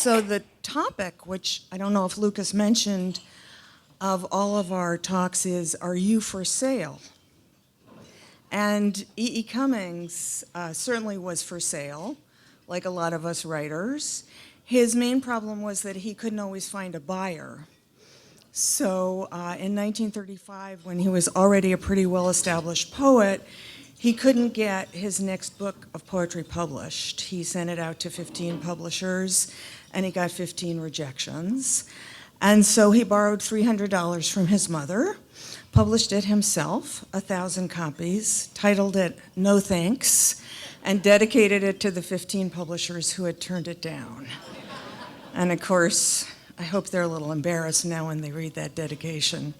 So the topic, which I don't know if Lucas mentioned, of all of our talks is, are you for sale? And E.E. Cummings certainly was for sale, like a lot of us writers. His main problem was that he couldn't always find a buyer. So in 1935, when he was already a pretty well-established poet, he couldn't get his next book of poetry published. He sent it out to 15 publishers, and he got 15 rejections. And so he borrowed $300 from his mother, published it himself, 1,000 copies, titled it No Thanks, and dedicated it to the 15 publishers who had turned it down. And of course, I hope they're a little embarrassed now when they read that dedication.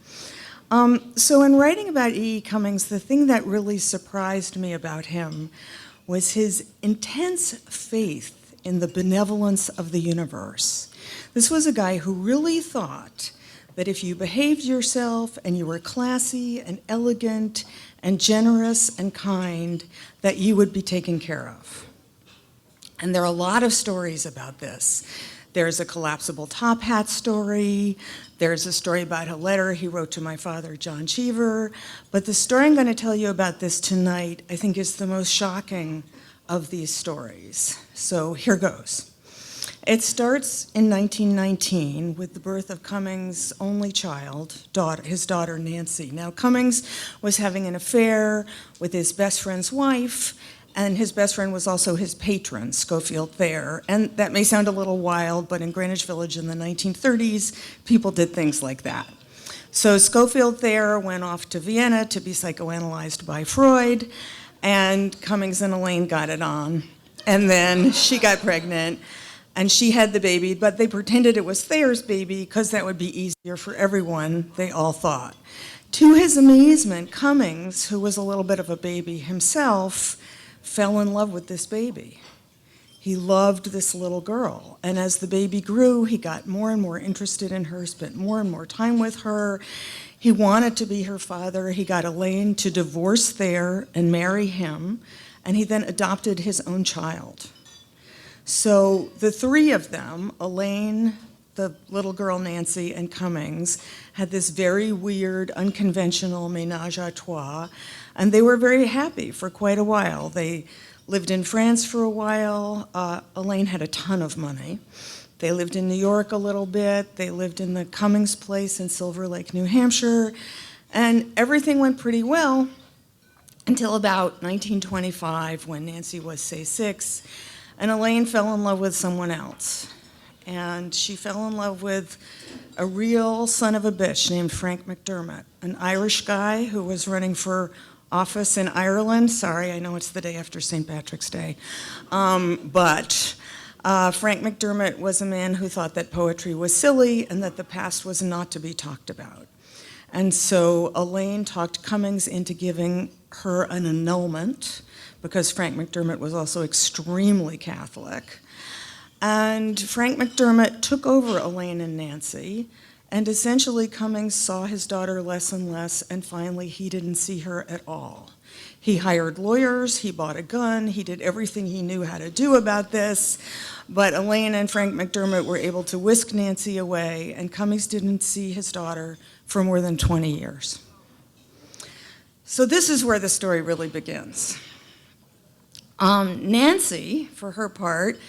So in writing about E.E. Cummings, the thing that really surprised me about him was his intense faith in the benevolence of the universe. This was a guy who really thought that if you behaved yourself and you were classy and elegant and generous and kind, that you would be taken care of. And there are a lot of stories about this. There's a collapsible top hat story. There's a story about a letter he wrote to my father, John Cheever. But the story I'm going to tell you about this tonight, I think, is the most shocking of these stories. So here goes. It starts in 1919 with the birth of Cummings' only child, his daughter Nancy. Now, Cummings was having an affair with his best friend's wife, and his best friend was also his patron, Schofield Thayer. And that may sound a little wild, but in Greenwich Village in the 1930s, people did things like that. So Schofield Thayer went off to Vienna to be psychoanalyzed by Freud, and Cummings and Elaine got it on. And then she got pregnant, and she had the baby, but they pretended it was Thayer's baby because that would be easier for everyone, they all thought. To his amazement, Cummings, who was a little bit of a baby himself, fell in love with this baby. He loved this little girl, and as the baby grew, he got more and more interested in her, spent more and more time with her. He wanted to be her father. He got Elaine to divorce Thayer and marry him, and he then adopted his own child. So the three of them, Elaine, the little girl Nancy, and Cummings, had this very weird, unconventional ménage à trois, and they were very happy for quite a while. They lived in France for a while. Elaine had a ton of money. They lived in New York a little bit. They lived in the Cummings place in Silver Lake, New Hampshire, and everything went pretty well until about 1925 when Nancy was, say, 6, and Elaine fell in love with someone else. And she fell in love with a real son of a bitch named Frank McDermott, an Irish guy who was running for office in Ireland. Sorry, I know it's the day after St. Patrick's Day. But Frank McDermott was a man who thought that poetry was silly and that the past was not to be talked about. And so Elaine talked Cummings into giving her an annulment, because Frank McDermott was also extremely Catholic. And Frank McDermott took over Elaine and Nancy, and essentially Cummings saw his daughter less and less, and finally he didn't see her at all. He hired lawyers, he bought a gun, he did everything he knew how to do about this, but Elaine and Frank McDermott were able to whisk Nancy away, and Cummings didn't see his daughter for more than 20 years. So this is where the story really begins. Nancy, for her part,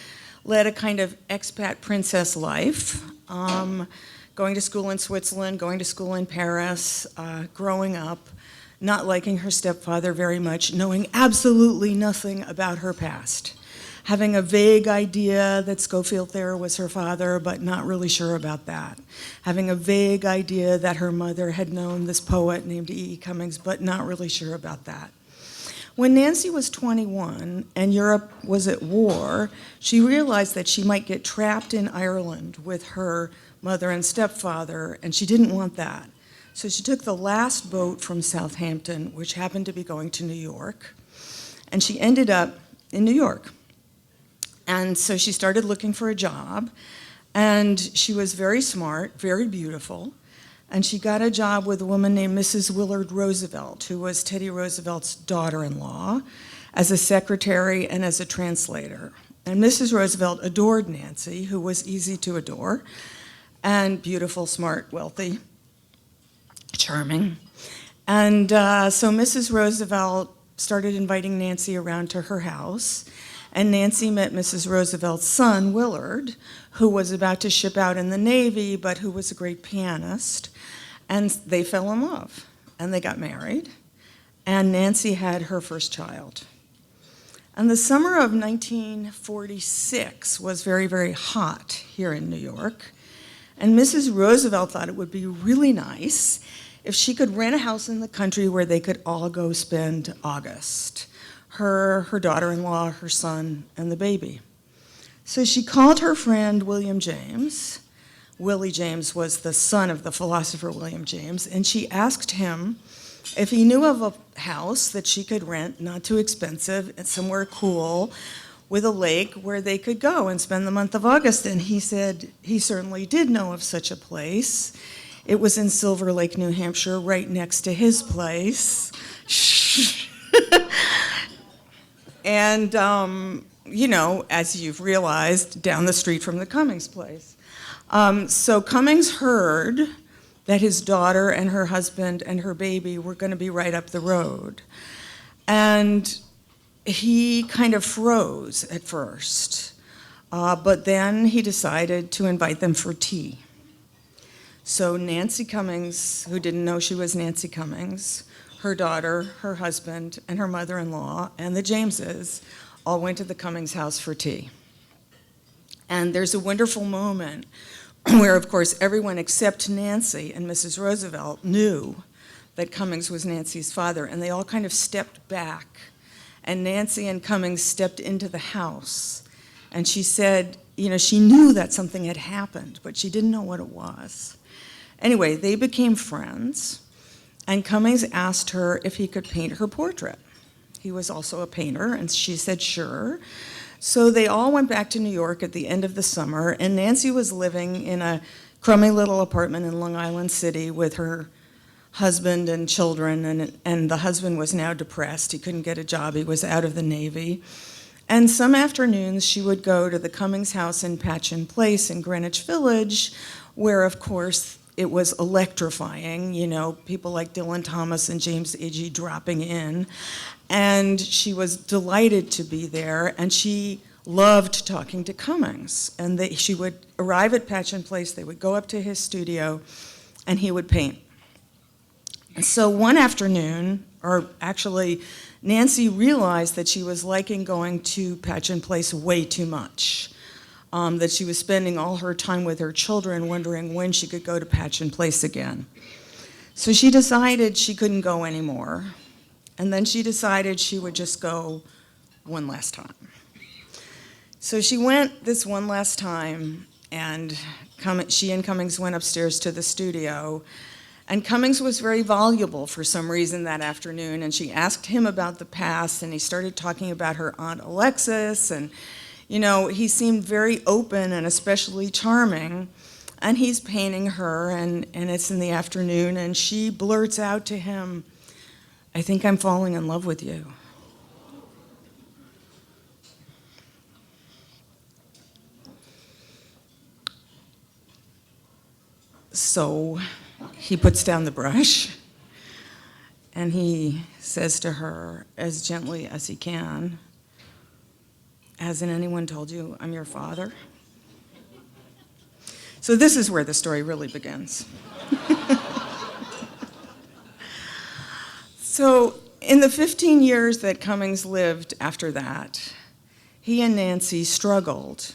led a kind of expat princess life, going to school in Switzerland, going to school in Paris, growing up, not liking her stepfather very much, knowing absolutely nothing about her past, having a vague idea that Schofield Thayer was her father, but not really sure about that, having a vague idea that her mother had known this poet named E.E. Cummings, but not really sure about that. When Nancy was 21 and Europe was at war, she realized that she might get trapped in Ireland with her mother and stepfather, and she didn't want that. So she took the last boat from Southampton, which happened to be going to New York, and she ended up in New York. And so she started looking for a job, and she was very smart, very beautiful, and she got a job with a woman named Mrs. Willard Roosevelt, who was Teddy Roosevelt's daughter-in-law, as a secretary and as a translator. And Mrs. Roosevelt adored Nancy, who was easy to adore, and beautiful, smart, wealthy, charming. And so Mrs. Roosevelt started inviting Nancy around to her house, and Nancy met Mrs. Roosevelt's son, Willard, who was about to ship out in the Navy, but who was a great pianist, and they fell in love, and they got married, and Nancy had her first child. And the summer of 1946 was very, very hot here in New York, and Mrs. Roosevelt thought it would be really nice if she could rent a house in the country where they could all go spend August. Her daughter-in-law, her son, and the baby. So she called her friend William James. Willie James was the son of the philosopher William James, and she asked him if he knew of a house that she could rent, not too expensive, and somewhere cool, with a lake where they could go and spend the month of August. And he said he certainly did know of such a place. It was in Silver Lake, New Hampshire, right next to his place. And, you know, as you've realized, down the street from the Cummings place. So Cummings heard that his daughter and her husband and her baby were going to be right up the road. And he kind of froze at first, but then he decided to invite them for tea. So Nancy Cummings, who didn't know she was Nancy Cummings, her daughter, her husband, and her mother-in-law, and the Jameses all went to the Cummings house for tea. And there's a wonderful moment where, of course, everyone except Nancy and Mrs. Roosevelt knew that Cummings was Nancy's father, and they all kind of stepped back. And Nancy and Cummings stepped into the house. And she said, you know, she knew that something had happened, but she didn't know what it was. Anyway, they became friends, and Cummings asked her if he could paint her portrait. He was also a painter, and she said sure. So they all went back to New York at the end of the summer, and Nancy was living in a crummy little apartment in Long Island City with her husband and children, and the husband was now depressed. He couldn't get a job. He was out of the Navy. And some afternoons she would go to the Cummings house in Patchen Place in Greenwich Village, where, of course, it was electrifying, you know, people like Dylan Thomas and James Agee dropping in. And she was delighted to be there, and she loved talking to Cummings. And she would arrive at Patchen Place, they would go up to his studio, and he would paint. And so one afternoon, or actually, Nancy realized that she was liking going to Patchen Place way too much. That she was spending all her time with her children, wondering when she could go to Patchen Place again. So she decided she couldn't go anymore. And then she decided she would just go one last time. So she went this one last time, and she and Cummings went upstairs to the studio. And Cummings was very voluble for some reason that afternoon, and she asked him about the past, and he started talking about her Aunt Alexis, and you know, he seemed very open and especially charming, and he's painting her, and it's in the afternoon, and she blurts out to him, "I think I'm falling in love with you." So he puts down the brush, and he says to her as gently as he can, "Hasn't anyone told you I'm your father?" So this is where the story really begins. So in the 15 years that Cummings lived after that, he and Nancy struggled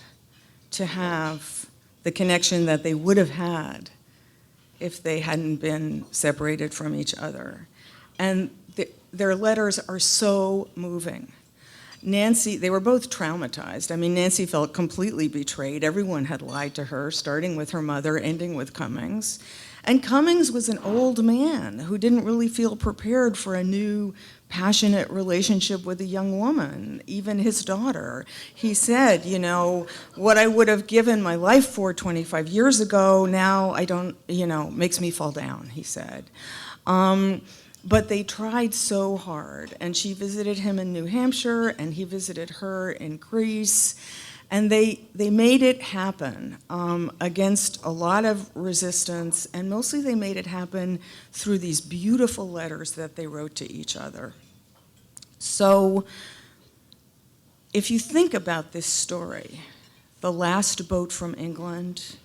to have the connection that they would have had if they hadn't been separated from each other. And their letters are so moving. Nancy, they were both traumatized. I mean, Nancy felt completely betrayed. Everyone had lied to her, starting with her mother, ending with Cummings. And Cummings was an old man who didn't really feel prepared for a new, passionate relationship with a young woman, even his daughter. He said, you know, what I would have given my life for 25 years ago, now I don't, you know, makes me fall down, he said. But they tried so hard, and she visited him in New Hampshire, and he visited her in Greece, And they made it happen against a lot of resistance, and mostly they made it happen through these beautiful letters that they wrote to each other. So if you think about this story, the last boat from England,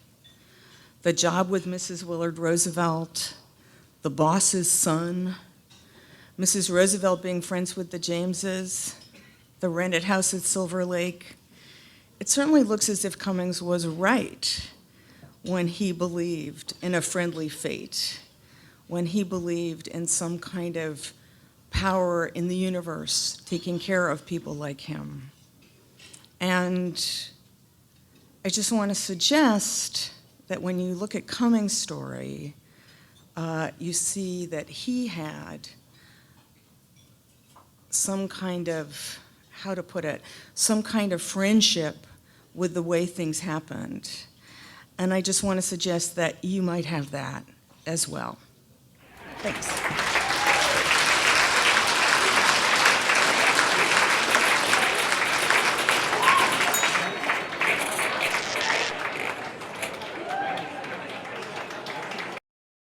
the job with Mrs. Willard Roosevelt, the boss's son, Mrs. Roosevelt being friends with the Jameses, the rented house at Silver Lake, it certainly looks as if Cummings was right when he believed in a friendly fate, when he believed in some kind of power in the universe taking care of people like him. And I just want to suggest that when you look at Cummings' story, you see that he had some kind of, how to put it, some kind of friendship with the way things happened. And I just want to suggest that you might have that as well. Thanks.